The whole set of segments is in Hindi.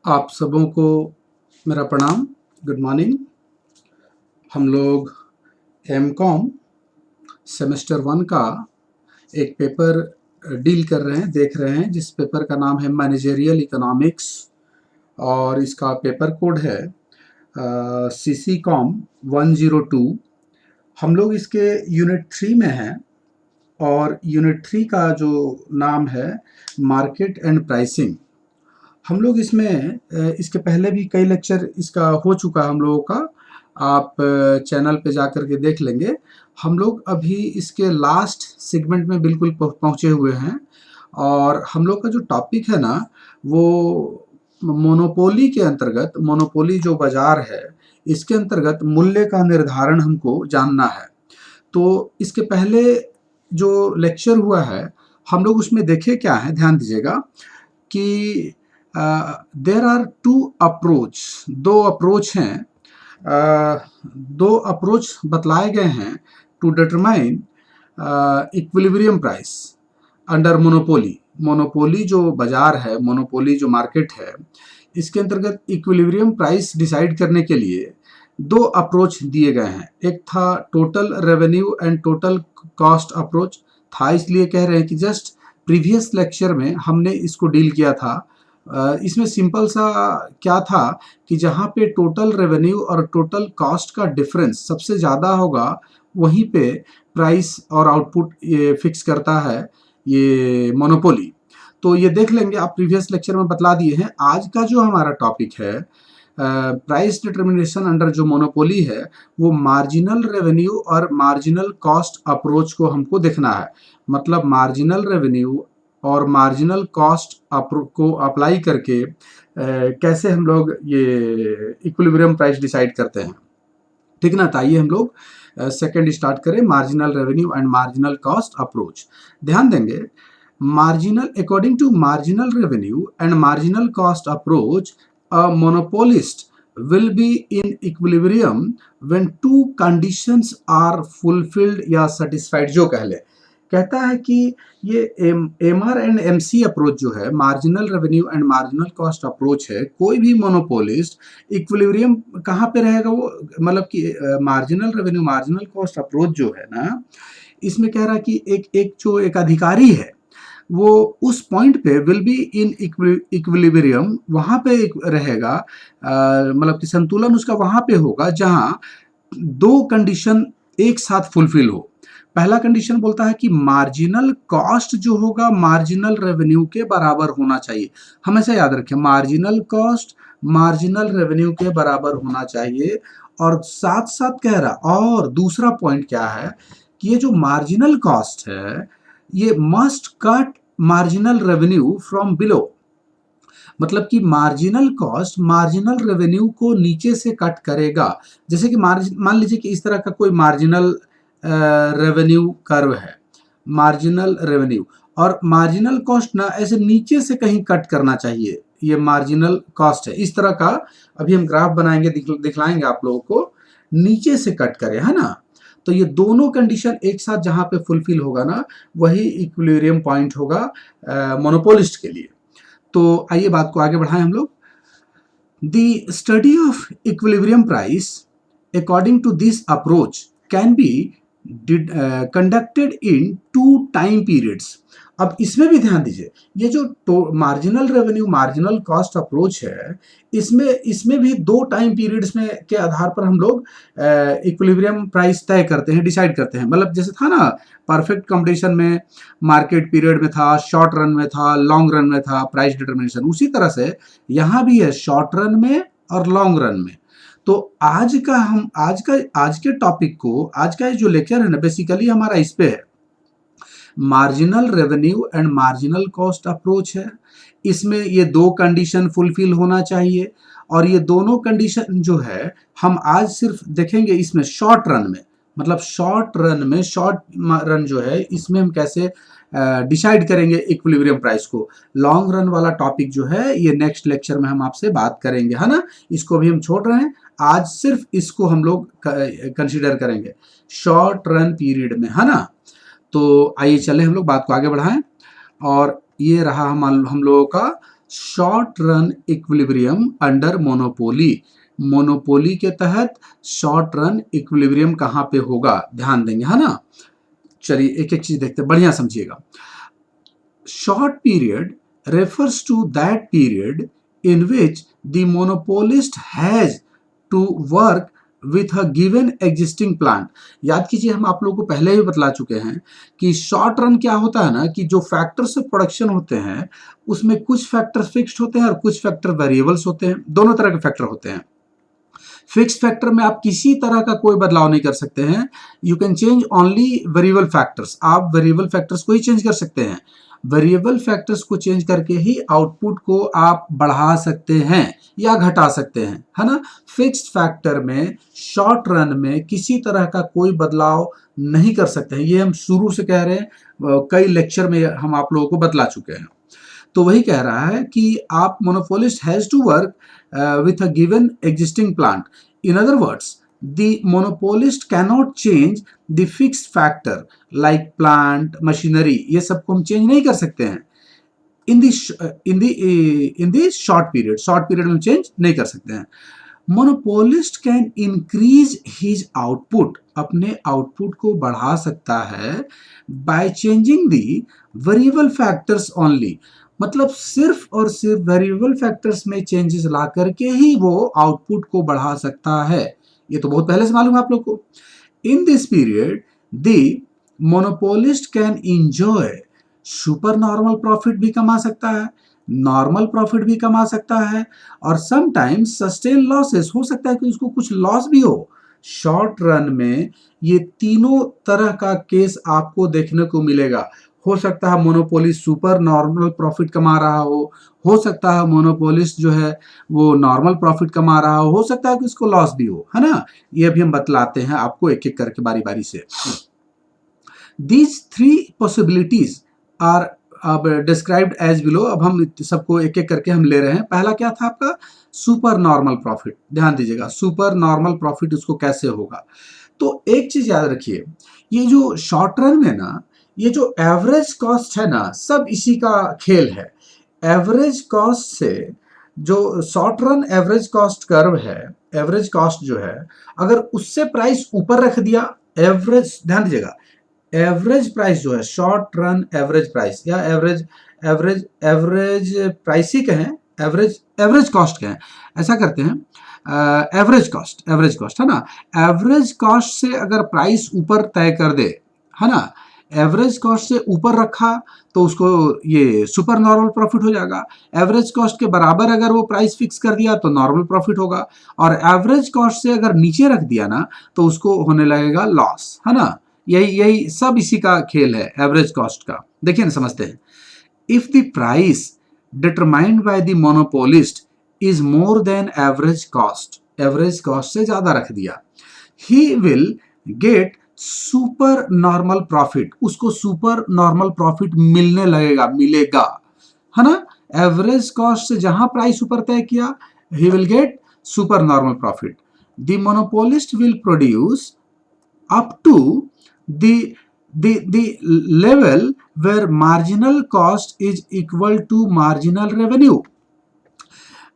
आप सबों को मेरा प्रणाम, गुड मॉर्निंग। हम लोग एमकॉम सेमेस्टर 1 का एक पेपर डील कर रहे हैं, देख रहे हैं, जिस पेपर का नाम है मैनेजरियल इकोनॉमिक्स और इसका पेपर कोड है सीसी कॉम 102। हम लोग इसके यूनिट 3 में हैं और यूनिट 3 का जो नाम है मार्केट एंड प्राइसिंग। हम लोग इसमें इसके पहले भी कई लेक्चर इसका हो चुका है हम लोगों का, आप चैनल पे जा कर के देख लेंगे। हम लोग अभी इसके लास्ट सेगमेंट में बिल्कुल पहुँचे हुए हैं और हम लोग का जो टॉपिक है ना, वो मोनोपोली के अंतर्गत, मोनोपोली जो बाजार है इसके अंतर्गत मूल्य का निर्धारण हमको जानना है। तो इसके पहले जो लेक्चर हुआ है हम लोग उसमें देखे क्या है, ध्यान दीजिएगा कि देर आर टू अप्रोच, दो अप्रोच हैं, दो अप्रोच बतलाए गए हैं to determine equilibrium price under monopoly. Monopoly जो बाजार है, मोनोपोली जो मार्केट है, इसके अंतर्गत इक्विलिब्रियम प्राइस डिसाइड करने के लिए दो अप्रोच दिए गए हैं। एक था total revenue and total cost approach था, इसलिए कह रहे हैं कि जस्ट प्रीवियस लेक्चर में हमने इसको डील किया था। इसमें सिंपल सा क्या था कि जहाँ पे टोटल रेवेन्यू और टोटल कॉस्ट का डिफरेंस सबसे ज़्यादा होगा वहीं पे प्राइस और आउटपुट ये फिक्स करता है ये मोनोपोली। तो ये देख लेंगे, आप प्रीवियस लेक्चर में बतला दिए हैं। आज का जो हमारा टॉपिक है प्राइस डिटर्मिनेशन अंडर जो मोनोपोली है, वो मार्जिनल रेवेन्यू और मार्जिनल कॉस्ट अप्रोच को हमको देखना है। मतलब मार्जिनल रेवेन्यू और मार्जिनल कॉस्ट को अप्लाई करके कैसे हम लोग ये इक्विलिब्रियम प्राइस डिसाइड करते हैं, ठीक ना। तो आइए हम लोग सेकंड स्टार्ट करें, marginal revenue and marginal cost approach. ध्यान देंगे, marginal according to marginal revenue and marginal cost approach, a monopolist will be in equilibrium when two conditions are fulfilled या satisfied। जो कह ले, कहता है कि ये एमआर एंड एमसी अप्रोच जो है, marginal revenue and marginal cost approach है, कोई भी मोनोपोलिस्ट इक्विलिब्रियम कहाँ पे रहेगा वो, मतलब कि marginal revenue marginal cost approach जो है ना, इसमें कह रहा है कि एक अधिकारी है वो उस पॉइंट पे विल बी इन इक्विलिब्रियम, वहां पे रहेगा, मतलब कि संतुलन उसका वहां पे होगा जहां दो कंडीशन एक साथ फुलफिल हो। पहला कंडीशन बोलता है कि मार्जिनल कॉस्ट जो होगा मार्जिनल रेवेन्यू के बराबर होना चाहिए। हमेशा याद रखें, मार्जिनल कॉस्ट मार्जिनल रेवेन्यू के बराबर होना चाहिए। और साथ साथ कह रहा, और दूसरा पॉइंट क्या है कि ये जो मार्जिनल कॉस्ट है ये must cut marginal revenue from below. मतलब कि मार्जिनल कॉस्ट मार्जिनल रेवेन्यू को नीचे से कट करेगा। जैसे कि मान लीजिए कि इस तरह का कोई मार्जिनल रेवेन्यू कर्व है, मार्जिनल रेवेन्यू और मार्जिनल कॉस्ट ना ऐसे नीचे से कहीं कट करना चाहिए, ये मार्जिनल कॉस्ट है। इस तरह का अभी हम ग्राफ बनाएंगे, दिखलाएंगे आप लोगों को, नीचे से कट करे, है ना। तो ये दोनों कंडीशन एक साथ जहां पे फुलफिल होगा ना, वही इक्विलिब्रियम पॉइंट होगा मोनोपोलिस्ट के लिए। तो आइए बात को आगे बढ़ाएं हम लोग। The study of equilibrium price according to this approach can be conducted in two time periods. अब इसमें भी ध्यान दीजिए, ये जो marginal revenue marginal cost approach है, इसमें भी दो टाइम पीरियड्स में के आधार पर हम लोग इक्विलिब्रियम प्राइस तय करते हैं, डिसाइड करते हैं। मतलब जैसे था ना परफेक्ट कंपटीशन में, मार्केट पीरियड में था, शॉर्ट रन में था, लॉन्ग रन में था प्राइस डिटर्मिनेशन, उसी तरह से यहाँ भी है, शॉर्ट रन में और लॉन्ग रन में। तो आज के टॉपिक को, आज का जो लेक्चर है ना, बेसिकली हमारा इस पे है, marginal revenue and marginal cost approach है। इसमें ये दो कंडीशन फुलफिल होना चाहिए और ये दोनों कंडीशन जो है हम आज सिर्फ देखेंगे इसमें शॉर्ट रन में। मतलब शॉर्ट रन जो है इसमें हम कैसे डिसाइड करेंगे इक्विलिब्रियम प्राइस को। लॉन्ग रन वाला टॉपिक जो है ये नेक्स्ट लेक्चर में हम आपसे बात करेंगे, है ना। इसको भी हम छोड़ रहे हैं, आज सिर्फ इसको हम लोग कंसिडर करेंगे शॉर्ट रन पीरियड में, है ना। तो आइए चले हम लोग बात को आगे बढ़ाएं। और ये रहा हम लोगों का short run equilibrium under monopoly. Monopoly के तहत शॉर्ट रन इक्विलिब्रियम कहां पे होगा, ध्यान देंगे, है ना। चलिए एक एक चीज देखते हैं, बढ़िया समझिएगा। Short period refers to that period in which the monopolist has to work with a given existing plant। याद कीजिए, हम आप लोगों को पहले ही बतला चुके हैं कि शॉर्ट रन क्या होता है ना, कि जो फैक्टर्स ऑफ प्रोडक्शन होते हैं उसमें कुछ फैक्टर फिक्स्ड होते हैं और कुछ फैक्टर वेरिएबल्स होते हैं, दोनों तरह के फैक्टर होते हैं। फिक्स फैक्टर में आप किसी तरह का कोई बदलाव नहीं कर सकते हैं, you can change only variable factors, आप वेरिएबल फैक्टर्स को ही चेंज कर सकते हैं। वेरिएबल फैक्टर्स को चेंज करके ही आउटपुट को आप बढ़ा सकते हैं या घटा सकते हैं, है ना। फिक्स्ड फैक्टर में शॉर्ट रन में किसी तरह का कोई बदलाव नहीं कर सकते हैं, ये हम शुरू से कह रहे हैं, कई लेक्चर में हम आप लोगों को बतला चुके हैं। तो वही कह रहा है कि आप monopolist has to work with a given existing plant. In other words, the monopolist cannot change the fixed factor like plant, machinery, ये सबको हम चेंज नहीं कर सकते हैं in the short period में चेंज नहीं कर सकते हैं। Monopolist can increase his output, अपने आउटपुट को बढ़ा सकता है by changing the variable factors only, मतलब सिर्फ और सिर्फ वेरिएबल फैक्टर्स में चेंजेस ला करके ही वो आउटपुट को बढ़ा सकता है। ये तो बहुत पहले से मालूम है आप लोग को। In this period the monopolist can enjoy super normal profit भी कमा सकता है, नॉर्मल प्रॉफिट भी कमा सकता है, और समटाइम्स सस्टेन लॉसेस, हो सकता है कि उसको कुछ लॉस भी हो। शॉर्ट रन में ये तीनों तरह का केस आपको देखने को मिलेगा। हो सकता है मोनोपोलिस्ट सुपर नॉर्मल प्रॉफिट कमा रहा हो सकता है मोनोपोलिस्ट जो है वो नॉर्मल प्रॉफिट कमा रहा हो सकता है कि उसको लॉस भी हो, है ना। ये भी हम बतलाते हैं आपको एक एक करके बारी बारी से। These three possibilities are अब डिस्क्राइब्ड एज बिलो। अब हम सबको एक एक करके हम ले रहे हैं। पहला क्या था आपका, सुपर नॉर्मल प्रॉफिट। ध्यान दीजिएगा, सुपर नॉर्मल प्रॉफिट उसको कैसे होगा। तो एक चीज याद रखिए, ये जो शॉर्ट रन में ना, ये जो एवरेज कॉस्ट है ना, सब इसी का खेल है। एवरेज कॉस्ट से जो short run average cost curve है, एवरेज कॉस्ट जो है, अगर उससे प्राइस ऊपर रख दिया, एवरेज, ध्यान दीजिएगा, एवरेज प्राइस जो है, शॉर्ट रन एवरेज प्राइस या एवरेज प्राइस ही कहें, एवरेज कॉस्ट कहें, ऐसा करते हैं, एवरेज कॉस्ट है ना। एवरेज कॉस्ट से अगर प्राइस ऊपर तय कर दे, है ना, एवरेज कॉस्ट से ऊपर रखा तो उसको ये सुपर नॉर्मल प्रॉफिट हो जाएगा। एवरेज कॉस्ट के बराबर अगर वो प्राइस फिक्स कर दिया तो नॉर्मल प्रॉफिट होगा, और एवरेज कॉस्ट से अगर नीचे रख दिया ना तो उसको होने लगेगा लॉस, है ना। यही सब इसी का खेल है एवरेज कॉस्ट का। देखिए ना, समझते हैं। If the price determined by the monopolist is more than average cost से ज्यादा रख दिया, he will get super normal profit, उसको सुपर नॉर्मल प्रॉफिट मिलेगा, है ना। एवरेज कॉस्ट से जहां प्राइस ऊपर तय किया, he will get super normal profit. The monopolist will produce up to the level where marginal cost is equal to marginal revenue।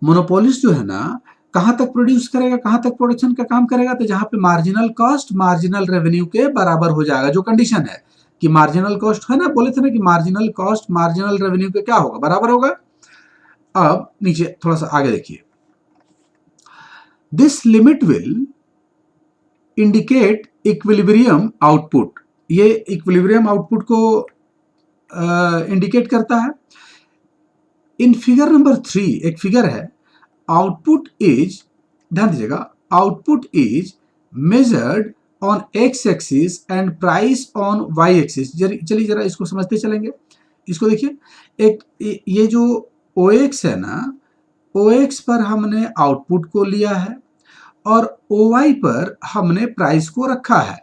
Monopolist जो है ना, कहां तक प्रोड्यूस करेगा, कहां तक प्रोडक्शन का काम करेगा, तो जहां पे मार्जिनल कॉस्ट मार्जिनल रेवेन्यू के बराबर हो जाएगा। जो कंडीशन है कि मार्जिनल कॉस्ट है ना, बोले थे ना कि मार्जिनल कॉस्ट मार्जिनल रेवेन्यू के क्या होगा, बराबर होगा। अब नीचे थोड़ा सा आगे देखिए, this limit will indicate equilibrium output, ये इक्विलिब्रियम आउटपुट को इंडिकेट करता है। इन फिगर नंबर 3 एक फिगर है, आउटपुट इज, ध्यान दीजिएगा, output is measured on x axis and price on y axis. चलिए जरा इसको समझते चलेंगे। इसको देखिए, एक ये जो OX है ना, OX पर हमने आउटपुट को लिया है और OY पर हमने प्राइस को रखा है।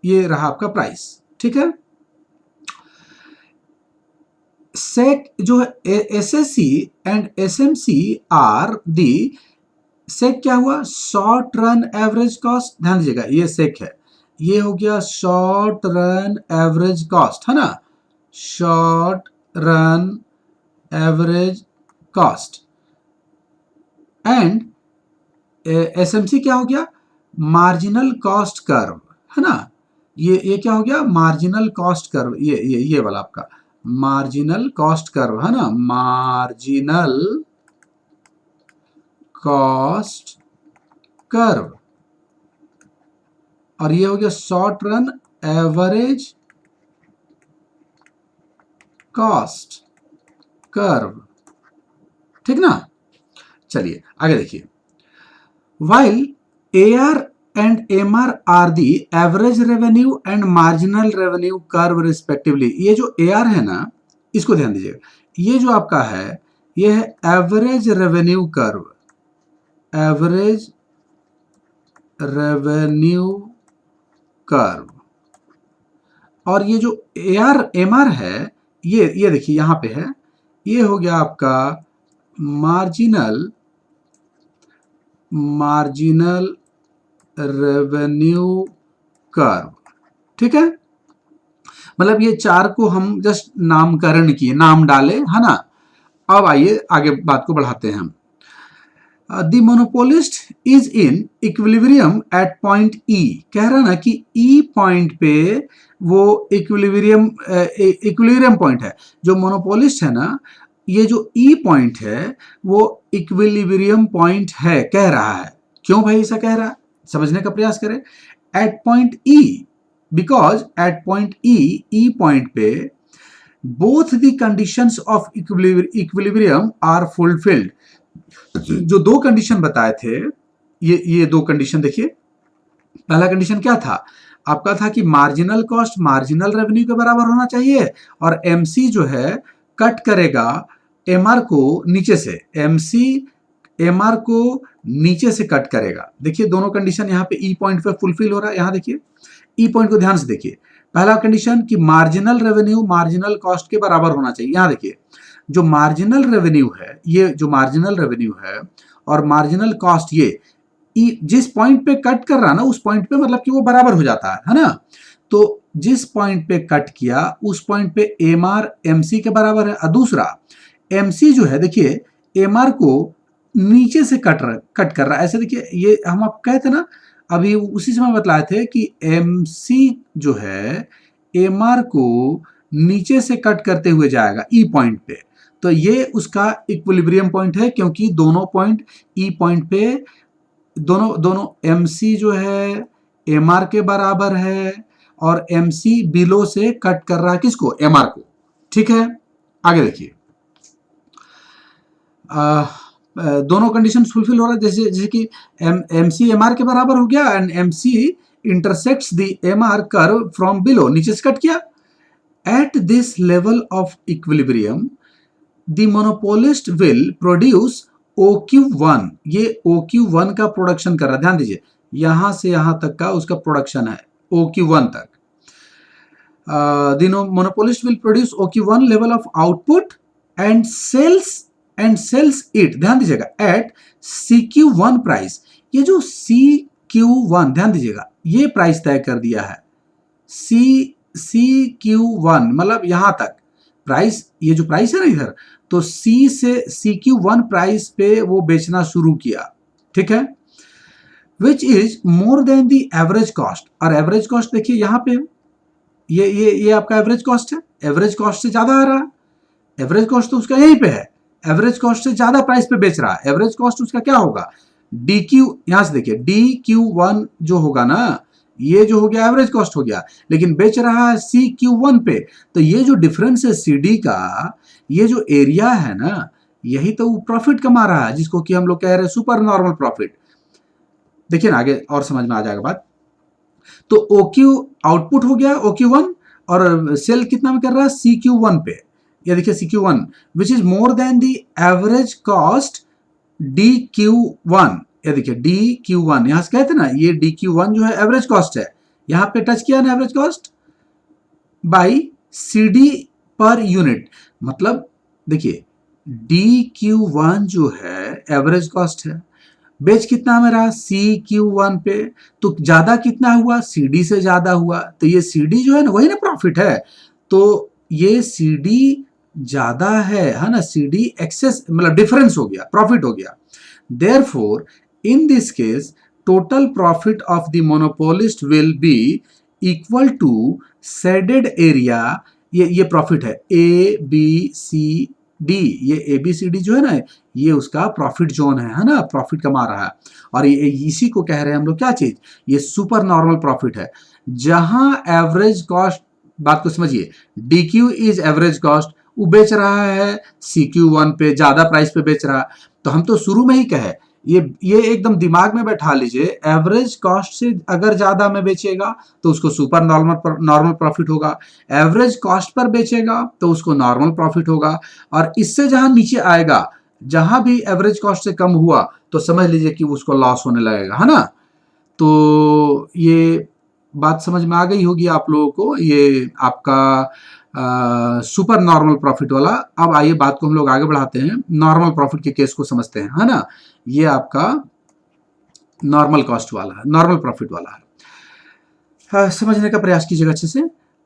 ये रहा आपका प्राइस, ठीक है। सेक जो है SSC and SMC are the, सेक क्या हुआ, शॉर्ट रन एवरेज कॉस्ट। ध्यान दीजिएगा, ये सेक है, ये हो गया शॉर्ट रन एवरेज कॉस्ट, है ना, short run average cost, and SMC क्या हो गया, मार्जिनल कॉस्ट कर्व, है ना। ये क्या हो गया, मार्जिनल कॉस्ट कर्व, ये वाला आपका मार्जिनल कॉस्ट कर्व, है ना, मार्जिनल कॉस्ट कर्व। और ये हो गया short run average cost curve, ठीक ना। चलिए आगे देखिए, while AR and MR are the average revenue and marginal revenue curve respectively। ये जो AR है ना, इसको ध्यान दीजिएगा, ये जो आपका है ये है average revenue curve, average revenue curve. और ये जो AR MR है, ये देखिए यहां पे है, ये हो गया आपका मार्जिनल रेवेन्यू कर्व, ठीक है। मतलब ये चार को हम जस्ट नामकरण किए, नाम डाले, है ना। अब आइए आगे बात को बढ़ाते हैं हम। The monopolist is in equilibrium at point ई, कह रहा ना कि ई पॉइंट पे वो इक्विलिब्रियम पॉइंट है। जो मोनोपोलिस्ट है ना, ये जो ई पॉइंट है वो इक्विलिब्रियम पॉइंट है, कह रहा है। क्यों भाई ऐसा कह रहा है, समझने का प्रयास करें। At point E, because at point E point पे both the conditions of equilibrium are fulfilled. जो दो कंडीशन बताए थे, ये दो कंडीशन देखिए। पहला कंडीशन क्या था आपका, था कि मार्जिनल कॉस्ट मार्जिनल रेवेन्यू के बराबर होना चाहिए, और एमसी जो है कट करेगा एमआर को नीचे से, एमसी एमआर को नीचे से कट करेगा। देखिए दोनों कंडीशन यहाँ पे ई पॉइंट पे फुलफिल हो रहा है। यहाँ देखिए ई पॉइंट को ध्यान से देखिए, पहला कंडीशन कि मार्जिनल रेवेन्यू मार्जिनल कॉस्ट के बराबर होना चाहिए। यहाँ देखिए जो मार्जिनल रेवेन्यू है, ये जो मार्जिनल रेवेन्यू है और मार्जिनल कॉस्ट, ये जिस पॉइंट पे कट कर रहा ना उस पॉइंट पे मतलब कि वो बराबर हो जाता है ना। तो जिस पॉइंट पे कट किया उस पॉइंट पे एमआर एमसी के बराबर है। और दूसरा एमसी जो है देखिए एमआर को नीचे से कट कर रहा है। ऐसे देखिए, ये हम आप कहते ना अभी उसी समय बतलाए थे कि एमसी जो है एमआर को नीचे से कट करते हुए जाएगा ई पॉइंट पे। तो ये उसका इक्विलिब्रियम पॉइंट है, क्योंकि दोनों पॉइंट ई पॉइंट पे दोनों एमसी जो है एमआर के बराबर है और एमसी बिलो से कट कर रहा है किसको, एमआर को, ठीक है। आगे देखिए, दोनों कंडीशन फुलफिल हो रहा है। जैसे कि एमसी एमआर के बराबर हो गया and MC intersects the MR curve from below, नीचे से कट किया। At this level of equilibrium the monopolist will produce OQ1, ये OQ1 का प्रोडक्शन कर रहा है। ध्यान दीजिए यहां से यहां तक का उसका प्रोडक्शन है OQ1 तक। The monopolist will produce OQ1 level of output and sells it, ध्यान दीजिएगा, एट CQ1 प्राइस। ये जो CQ1 ध्यान दीजिएगा ये प्राइस तय कर दिया है, CQ1 मतलब यहां तक प्राइस, ये जो प्राइस है ना इधर, तो C से CQ1 प्राइस पे वो बेचना शुरू किया, ठीक है। Which is more than the average cost, और एवरेज कॉस्ट देखिए यहाँ पे ये आपका एवरेज कॉस्ट है, एवरेज कॉस्ट से ज्यादा आ रहा है। एवरेज कॉस्ट तो उसका यहीं पे है, एवरेज कॉस्ट से ज्यादा प्राइस पे बेच रहा है। एवरेज कॉस्ट उसका क्या होगा, DQ, यहां से देखिए DQ1 जो होगा ना, ये जो हो गया एवरेज कॉस्ट हो गया, लेकिन बेच रहा है CQ1 पे। तो ये जो डिफरेंस है CD का, ये जो एरिया है ना, यही तो प्रॉफिट कमा रहा है, जिसको कि हम लोग कह रहे हैं सुपर नॉर्मल प्रॉफिट। देखिए ना आगे और समझ में आ जाएगा बात। तो OQ आउटपुट हो गया OQ1, और सेल कितना में कर रहा है CQ1 पे। ये देखिए CQ1 which is more than the average cost DQ1। ये देखिए DQ1, यहां से कहते ना ये DQ1 जो है एवरेज कॉस्ट है, यहां पे टच किया ना average cost by CD per unit. मतलब देखिए DQ1 जो है एवरेज कॉस्ट है, बेच कितना में रहा CQ1 पे, तो ज्यादा कितना हुआ CD से ज्यादा हुआ, तो ये CD जो है ना वही ना प्रॉफिट है। तो ये CD ज्यादा है ना, CD एक्सेस मतलब डिफरेंस हो गया, प्रॉफिट हो गया। Therefore in this case total profit of the monopolist will be equal to shaded area, ये प्रॉफिट है ABCD, ये ABCD जो है ना, ये उसका प्रॉफिट जोन है ना, प्रॉफिट कमा रहा है। और ये इसी को कह रहे हैं हम लोग क्या चीज, ये सुपर नॉर्मल प्रॉफिट है। जहां एवरेज कॉस्ट, बात को समझिए, DQ इज एवरेज कॉस्ट, वो बेच रहा है CQ1 पे, ज्यादा प्राइस पे बेच रहा है। तो हम तो शुरू में ही कहे, ये एकदम दिमाग में बैठा लीजिए, एवरेज कॉस्ट से अगर ज्यादा में बेचेगा तो उसको सुपर नॉर्मल प्रॉफिट होगा, एवरेज कॉस्ट पर बेचेगा तो उसको नॉर्मल प्रॉफिट होगा, और इससे जहां नीचे आएगा, जहां भी एवरेज कॉस्ट से कम हुआ तो समझ लीजिए कि उसको लॉस होने लगेगा, है ना। तो ये बात समझ में आ गई होगी आप लोगों को, ये आपका सुपर नॉर्मल प्रॉफिट वाला। अब आइए बात को हम लोग आगे बढ़ाते हैं, नॉर्मल प्रॉफिट के केस को समझते हैं, है ना। ये आपका नॉर्मल कॉस्ट वाला है, नॉर्मल प्रॉफिट वाला है। समझने का प्रयास कीजिएगा अच्छे से।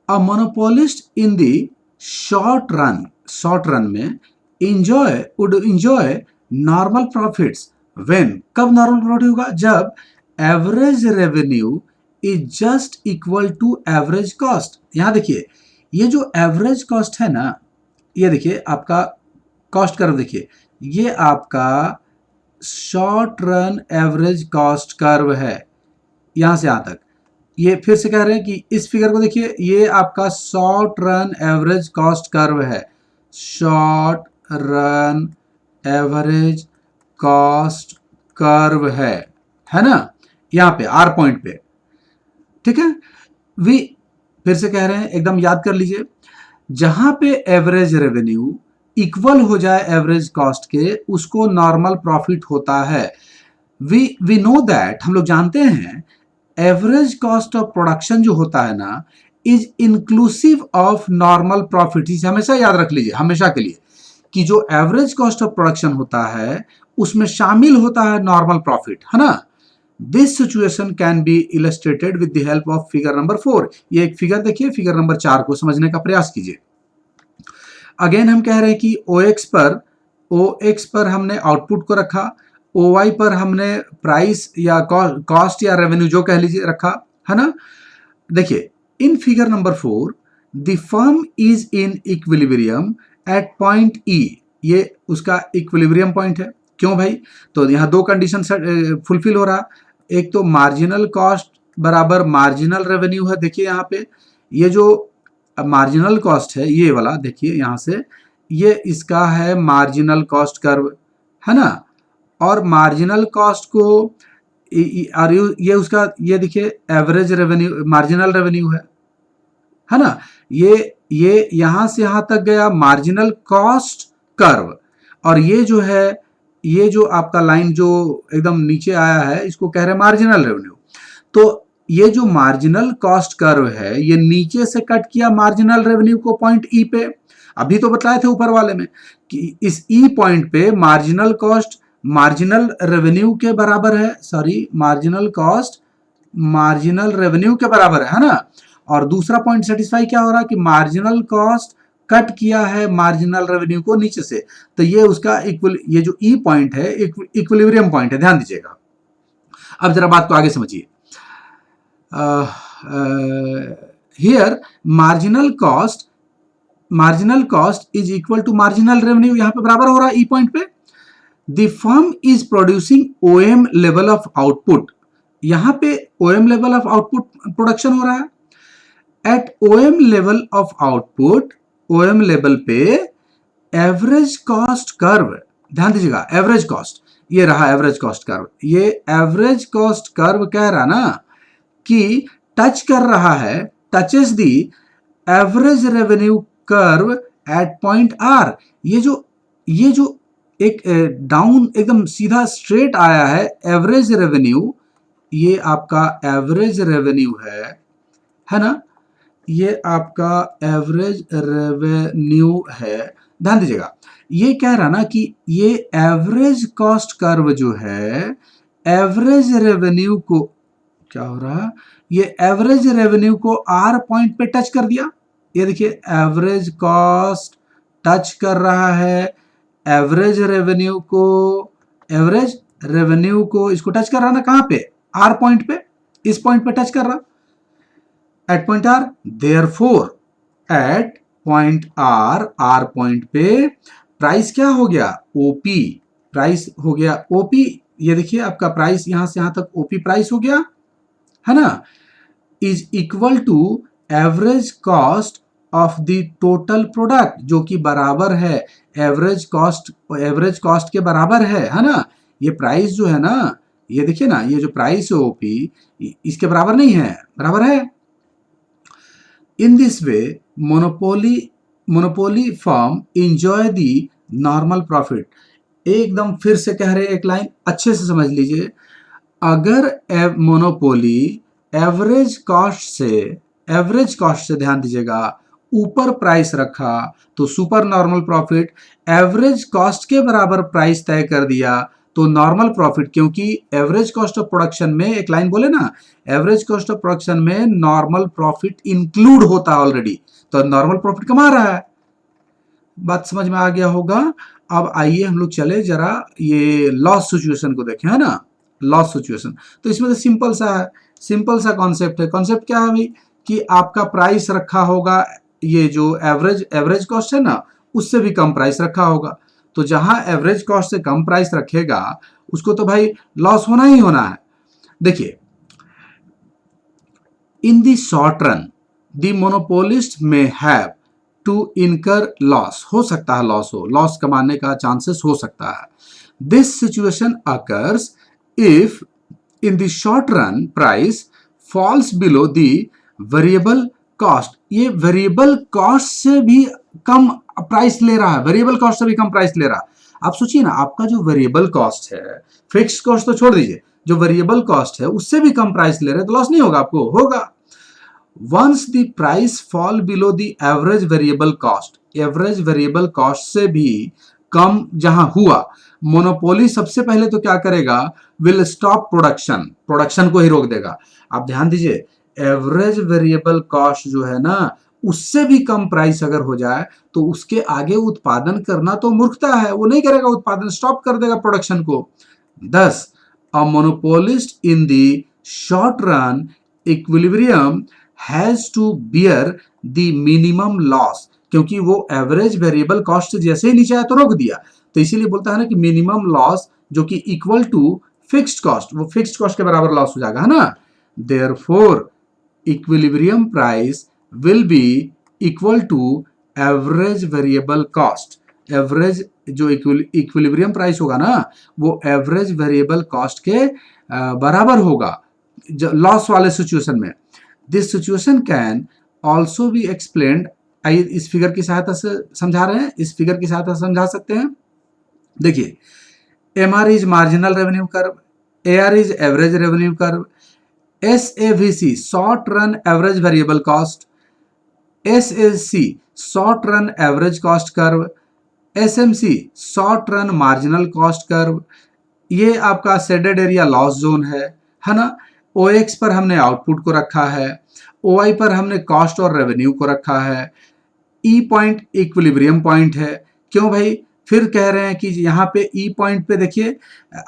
A monopolist in the short run में would enjoy normal profits when, कब नॉर्मल प्रॉफिट होगा, जब average revenue is just equal to average cost. यहां देखिए, ये जो एवरेज कॉस्ट है ना, ये देखिए आपका कॉस्ट कर्व, देखिए ये आपका short run average cost curve है, यहां से यहां तक। ये फिर से कह रहे हैं कि इस फिगर को देखिए, ये आपका short run average cost curve है, short run average cost curve है ना, यहां पे R पॉइंट पे, ठीक है। वी फिर से कह रहे हैं, एकदम याद कर लीजिए, जहां पे एवरेज रेवेन्यू इक्वल हो जाए एवरेज कॉस्ट के, उसको नॉर्मल प्रॉफिट होता है। वी नो दैट, हम लोग जानते हैं, एवरेज कॉस्ट ऑफ प्रोडक्शन जो होता है ना, is inclusive of normal profit. इसे हमेशा याद रख लीजिए, हमेशा के लिए, कि जो एवरेज कॉस्ट ऑफ प्रोडक्शन होता है उसमें शामिल होता है नॉर्मल प्रॉफिट, है ना। This situation can be illustrated with the help of figure number 4। ये एक फिगर देखिए, फिगर नंबर 4 को समझने का प्रयास कीजिए। अगेन हम कह रहे हैं कि OX पर हमने आउटपुट को रखा, OY पर हमने प्राइस या कॉस्ट या रेवेन्यू जो कह लीजिए रखा, है ना। देखिए इन figure number 4 the firm is in equilibrium at point E, ये उसका इक्विलिब्रियम पॉइंट है। क्यों भाई, तो यहाँ दो कंडीशन फुलफिल हो रहा, एक तो मार्जिनल कॉस्ट बराबर मार्जिनल रेवेन्यू है। देखिए यहाँ पे ये जो मार्जिनल कॉस्ट है, ये वाला देखिए यहाँ से, ये इसका है मार्जिनल कॉस्ट कर्व, है ना। और मार्जिनल कॉस्ट को ये उसका, ये देखिए एवरेज रेवेन्यू, मार्जिनल रेवेन्यू है ना। ये यहां से यहां तक गया मार्जिनल कॉस्ट कर्व, और ये जो है, ये जो आपका लाइन जो एकदम नीचे आया है, इसको कह रहे हैं मार्जिनल रेवेन्यू। तो ये जो मार्जिनल कॉस्ट कर्व है, ये नीचे से कट किया मार्जिनल रेवेन्यू को पॉइंट E पे। अभी तो बताए थे ऊपर वाले में कि इस E पॉइंट पे मार्जिनल कॉस्ट मार्जिनल रेवेन्यू के बराबर है, sorry marginal cost marginal revenue के बराबर है ना। और दूसरा पॉइंट सेटिस्फाई क्या हो रहा है कि मार्जिनल कॉस्ट कट किया है मार्जिनल रेवेन्यू को नीचे से, तो ये उसका ये जो E पॉइंट है इक्विलिब्रियम पॉइंट है, ध्यान दीजिएगा। अब जरा बात को आगे समझिए। Here marginal cost is equal to marginal revenue, यहां पे बराबर हो रहा है E पॉइंट पे। The firm is producing OM level of output, यहां पे OM level of output production हो रहा है। At OM level of output, OM level पे एवरेज कॉस्ट कर्व, ध्यान दीजिएगा, एवरेज कॉस्ट, ये रहा एवरेज कॉस्ट कर्व। ये एवरेज कॉस्ट कर्व कह रहा ना कि टच कर रहा है, touches the average revenue curve at point R। ये जो एक डाउन एकदम सीधा स्ट्रेट आया है एवरेज रेवेन्यू, ये आपका एवरेज रेवेन्यू है ना, ये आपका एवरेज रेवेन्यू है। ध्यान दीजिएगा, ये कह रहा ना कि ये एवरेज कॉस्ट कर्व जो है, एवरेज रेवेन्यू को क्या हो रहा, ये एवरेज रेवेन्यू को R पॉइंट पे टच कर दिया। ये देखिए एवरेज कॉस्ट टच कर रहा है एवरेज रेवेन्यू को इसको टच कर रहा है ना, कहाँ पे, आर पॉइंट पे, इस पॉइंट पे टच कर रहा, at point R, therefore at point R point पे प्राइस क्या हो गया, ओपी, प्राइस हो गया ओपी। ये देखिए आपका प्राइस यहां से यहां तक ओपी प्राइस हो गया है ना, is equal to average cost of the total product, जो कि बराबर है एवरेज कॉस्ट के बराबर है ना। ये प्राइस जो है ना, ये देखिए ना, ये जो प्राइस है ओपी इसके बराबर नहीं है, बराबर है। In this way monopoly firm enjoy the normal profit. एकदम फिर से कह रहे हैं, एक लाइन अच्छे से समझ लीजिए, अगर मोनोपोली एवरेज कॉस्ट से ध्यान दीजिएगा ऊपर प्राइस रखा तो super normal profit, average cost के बराबर प्राइस तय कर दिया तो नॉर्मल प्रॉफिट, क्योंकि एवरेज कॉस्ट ऑफ प्रोडक्शन में एक लाइन बोले ना, एवरेज कॉस्ट ऑफ प्रोडक्शन में नॉर्मल प्रॉफिट इंक्लूड होता है ऑलरेडी, तो नॉर्मल प्रॉफिट कमा रहा है। बात समझ में आ गया होगा। अब आइए हम लोग चले जरा ये लॉस सिचुएशन को देखें, है ना, लॉस सिचुएशन। तो इसमें तो सिंपल सा कॉन्सेप्ट है। कॉन्सेप्ट क्या है भाई, कि आपका प्राइस रखा होगा, ये जो एवरेज कॉस्ट है ना, उससे भी कम प्राइस रखा होगा, तो जहां एवरेज कॉस्ट से कम प्राइस रखेगा उसको तो भाई लॉस होना ही होना है। देखिए, इन the short run the monopolist में हैव टू इनकर लॉस, हो सकता है लॉस कमाने का चांसेस हो सकता है। This situation occurs if in the short run price falls below the variable cost. ये वेरिएबल कॉस्ट से भी कम प्राइस ले रहा है, वेरिएबल कॉस्ट से भी कम प्राइस ले रहा है। आप सोचिए ना, आपका जो वेरिएबल कॉस्ट है, फिक्स्ड कॉस्ट तो छोड़ दीजिए, जो वेरिएबल कॉस्ट है उससे भी कम प्राइस ले रहे हैं, तो लॉस नहीं होगा आपको, होगा। Once the price fall below the average variable cost, average variable cost से भी कम जहां हुआ, मोनोपोली सबसे पहले तो क्या करेगा, विल स्टॉप प्रोडक्शन को ही रोक देगा। आप ध्यान दीजिए, एवरेज वेरिएबल कॉस्ट जो है ना, उससे भी कम प्राइस अगर हो जाए तो उसके आगे उत्पादन करना तो मूर्खता है, वो नहीं करेगा, उत्पादन स्टॉप कर देगा प्रोडक्शन को। Thus a monopolist in the short run equilibrium has to bear the minimum loss, क्योंकि वो एवरेज वेरिएबल कॉस्ट से जैसे ही नीचे आया तो रोक दिया, तो इसीलिए बोलता है ना कि मिनिमम लॉस जो कि इक्वल टू फिक्स्ड कॉस्ट, वो फिक्स्ड कॉस्ट के बराबर लॉस हो जाएगा, है ना। Therefore equilibrium price will be equal to average variable cost. Average जो इक्विलिब्रियम प्राइस होगा ना, वो एवरेज वेरिएबल कॉस्ट के बराबर होगा लॉस वाले सिचुएशन में। This situation can also be explained, आइए इस फिगर की सहायता से समझा रहे हैं, इस फिगर की सहायता से समझा सकते हैं। देखिए, MR is marginal revenue curve, AR is average revenue curve, SAVC short run average variable cost, SSC short run average cost curve, SMC short run marginal cost curve, ये आपका शेडेड एरिया लॉस जोन है ना। ओएक्स पर हमने आउटपुट को रखा है, ओआई पर हमने कॉस्ट और रेवेन्यू को रखा है, ई पॉइंट इक्विलिब्रियम पॉइंट है। क्यों भाई, फिर कह रहे हैं कि यहाँ पे ई पॉइंट पे देखिए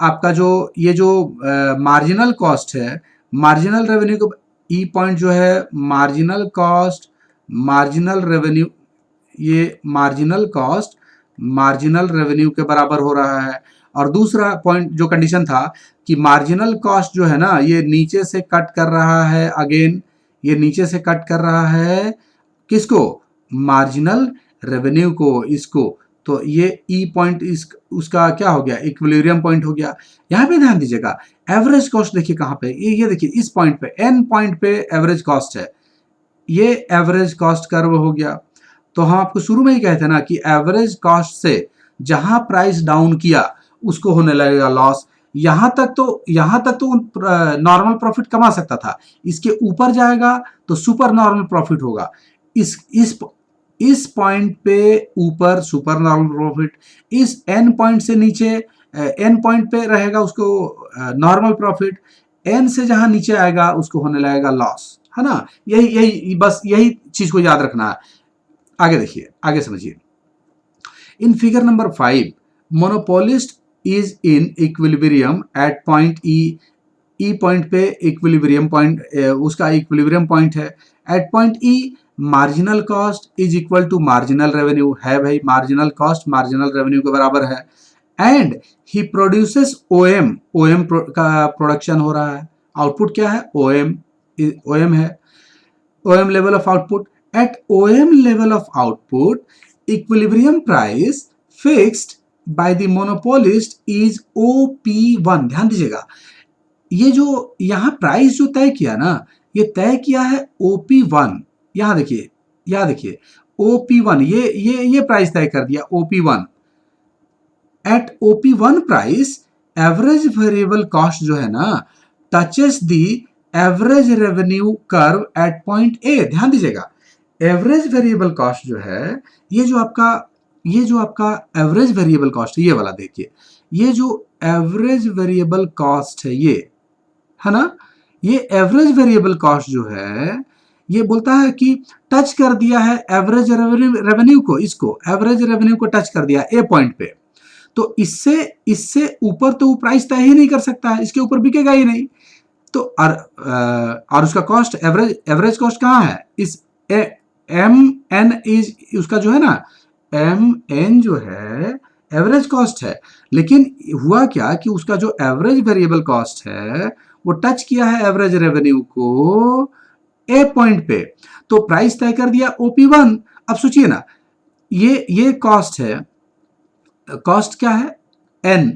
आपका जो ये जो मार्जिनल कॉस्ट है, मार्जिनल रेवेन्यू को, ई पॉइंट जो है मार्जिनल कॉस्ट, मार्जिनल रेवेन्यू, ये मार्जिनल कॉस्ट मार्जिनल रेवेन्यू के बराबर हो रहा है। और दूसरा पॉइंट जो कंडीशन था कि मार्जिनल कॉस्ट जो है ना, ये नीचे से कट कर रहा है, अगेन ये नीचे से कट कर रहा है किसको, मार्जिनल रेवेन्यू को, इसको, तो ये ई पॉइंट उसका क्या हो गया, इक्विलिब्रियम पॉइंट हो गया। यहाँ पे ध्यान दीजिएगा, एवरेज कॉस्ट देखिए कहाँ पे, ये देखिए इस पॉइंट पे, एन पॉइंट पे एवरेज कॉस्ट है, ये एवरेज कॉस्ट कर्व हो गया। तो हम आपको शुरू में ही कहते हैं ना कि एवरेज कॉस्ट से जहां प्राइस डाउन किया उसको होने लगेगा लॉस। यहां तक तो नॉर्मल प्रॉफिट कमा सकता था, इसके ऊपर जाएगा तो सुपर नॉर्मल प्रॉफिट होगा, इस पॉइंट पे ऊपर सुपर नॉर्मल प्रॉफिट, इस एन पॉइंट से नीचे एन पॉइंट पे रहेगा उसको नॉर्मल प्रॉफिट, एन से जहां नीचे आएगा उसको होने लगेगा लॉस, है ना। यही बस यही चीज को याद रखना है। आगे देखिए, आगे समझिए। In figure number 5 monopolist is in equilibrium at point E point पे इक्विलिब्रियम पॉइंट उसका इक्विलिब्रियम पॉइंट है। At point E marginal cost is equal to marginal revenue है भाई, मार्जिनल कॉस्ट मार्जिनल रेवेन्यू के बराबर है। एंड ही प्रोड्यूसेस ओएम, ओएम का प्रोडक्शन हो रहा है। आउटपुट क्या है? ओएम, ओएम है, OM level of output. At OM level of output equilibrium price fixed by the monopolist is OP1। ध्यान दीजिएगा, ये जो यहाँ प्राइस जो तय किया ना, ये तय किया है OP1। यहाँ देखिए, यहाँ देखिए OP1, ये प्राइस तय कर दिया OP1। At OP1 price average variable cost जो है ना touches the average revenue curve at point A. ध्यान दीजिएगा, एवरेज वेरिएबल कॉस्ट जो है, ये जो आपका एवरेज वेरिएबल कॉस्ट है, ये वाला देखिए, ये जो एवरेज वेरिएबल कॉस्ट है ये है ना, ये एवरेज वेरिएबल कॉस्ट जो है ये बोलता है कि टच कर दिया है एवरेज रेवेन्यू को, इसको एवरेज रेवेन्यू को टच कर दिया ए पॉइंट पे। तो इससे ऊपर तो वो प्राइस तय ही नहीं कर सकता है, इसके ऊपर बिकेगा ही नहीं। तो और उसका कॉस्ट एवरेज कॉस्ट कहाँ है? इस MN इज उसका जो है ना, MN जो है एवरेज कॉस्ट है। लेकिन हुआ क्या कि उसका जो एवरेज वेरिएबल कॉस्ट है वो टच किया है एवरेज रेवेन्यू को ए पॉइंट पे, तो प्राइस तय कर दिया OP1। अब सोचिए ना, ये कॉस्ट है, कॉस्ट क्या है? N,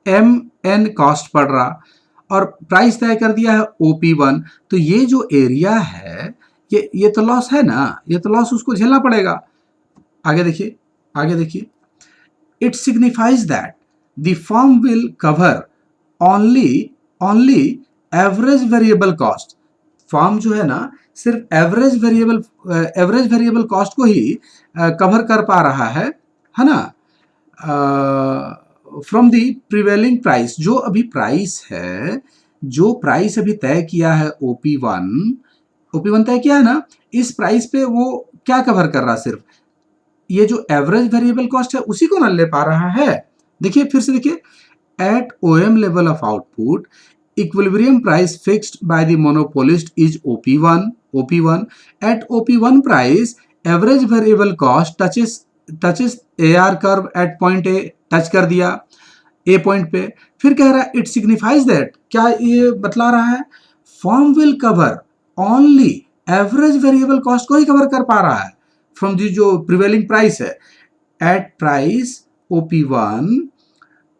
MN कॉस्ट पड़ रहा, और प्राइस तय कर दिया है OP1। तो ये जो एरिया है ये तो लॉस है ना, ये तो लॉस उसको झेलना पड़ेगा। आगे देखिए, आगे देखिए, it signifies that the firm will cover only average variable cost. Firm जो है ना सिर्फ एवरेज वेरिएबल कॉस्ट को ही कवर कर पा रहा है ना, फ्रॉम द प्रिवेलिंग प्राइस। जो अभी प्राइस है, जो प्राइस अभी तय किया है OP1 तय किया है ना, इस प्राइस पे वो क्या कवर कर रहा है? सिर्फ ये जो एवरेज वेरिएबल कॉस्ट है उसी को ना ले पा रहा है। देखिए, फिर से देखिए, at OM level of output equilibrium price fixed by the monopolist is OP1 at OP1 price average variable cost touches AR curve at point A, touch कर दिया A पॉइंट पे। फिर कह रहा है इट सिग्निफाइज दैट, क्या ये बतला रहा है? Firm will cover only average variable cost को ही कवर कर पा रहा है फ्रॉम दी जो प्रिवेलिंग प्राइस है। एट प्राइस OP1,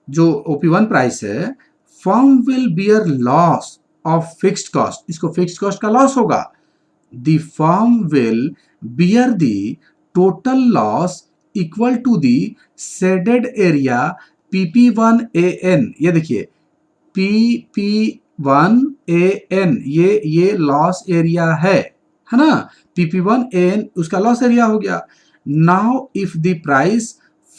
जो OP1 प्राइस है, firm will bear loss of fixed cost, इसको फिक्स्ड कॉस्ट का लॉस होगा। The firm will bear the total loss equal to the shaded area PP1AN। ये देखिए PP1AN, ये लॉस एरिया है ना, PP1AN उसका लॉस एरिया हो गया। Now if the price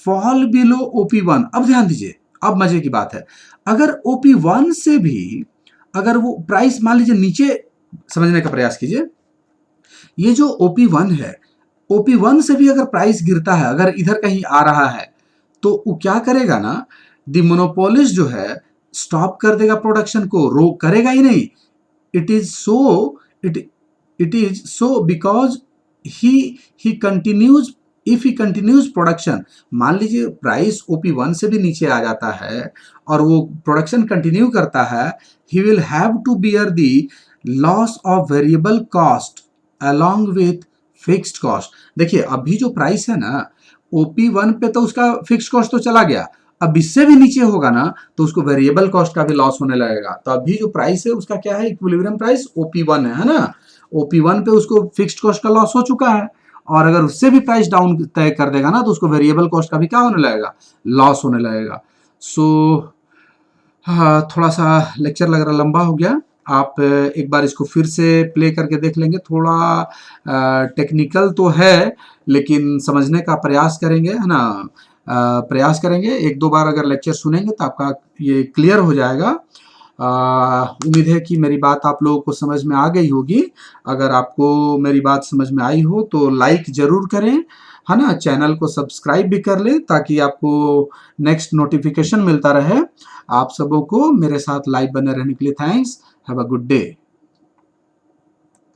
fall below OP1, अब ध्यान दीजिए, अब मजे की बात है, अगर OP1 से भी अगर वो प्राइस मान लीजिए नीचे, समझने का प्रयास कीजिए, ये जो OP1 है, OP1 से भी अगर प्राइस गिरता है, अगर इधर कहीं आ रहा है, तो वो क्या करेगा ना, द मोनोपोलिस्ट जो है स्टॉप कर देगा प्रोडक्शन को, रोक करेगा ही नहीं। It is so because he continues, if he continues production, मान लीजिए प्राइस OP1 से भी नीचे आ जाता है और वो प्रोडक्शन कंटिन्यू करता है, he will have to bear the loss of variable cost along with fixed cost. देखिए, अभी जो प्राइस है ना OP1 पे, तो उसका फिक्स्ड कॉस्ट तो चला गया, अब इससे भी नीचे होगा ना तो उसको वेरिएबल कॉस्ट का भी लॉस होने लगेगा। तो अभी जो प्राइस है उसका क्या है? इक्विलिब्रियम प्राइस OP1 है ना, OP1 पे उसको फिक्स्ड कॉस्ट का लॉस हो चुका है, और अगर उससे भी प्राइस डाउन तय कर देगा ना तो उसको वेरिएबल कॉस्ट का भी क्या होने लगेगा? लॉस होने लगेगा। सो थोड़ा सा लेक्चर लग रहा लंबा हो गया, आप एक बार इसको फिर से प्ले करके देख लेंगे। थोड़ा टेक्निकल तो है लेकिन समझने का प्रयास करेंगे, है ना, प्रयास करेंगे। एक दो बार अगर लेक्चर सुनेंगे तो आपका ये क्लियर हो जाएगा। उम्मीद है कि मेरी बात आप लोगों को समझ में आ गई होगी। अगर आपको मेरी बात समझ में आई हो तो लाइक ज़रूर करें, है ना, चैनल को सब्सक्राइब भी कर ले ताकि आपको नेक्स्ट नोटिफिकेशन मिलता रहे। आप सबों को मेरे साथ लाइव बने रहने के लिए thanks. Have a good day.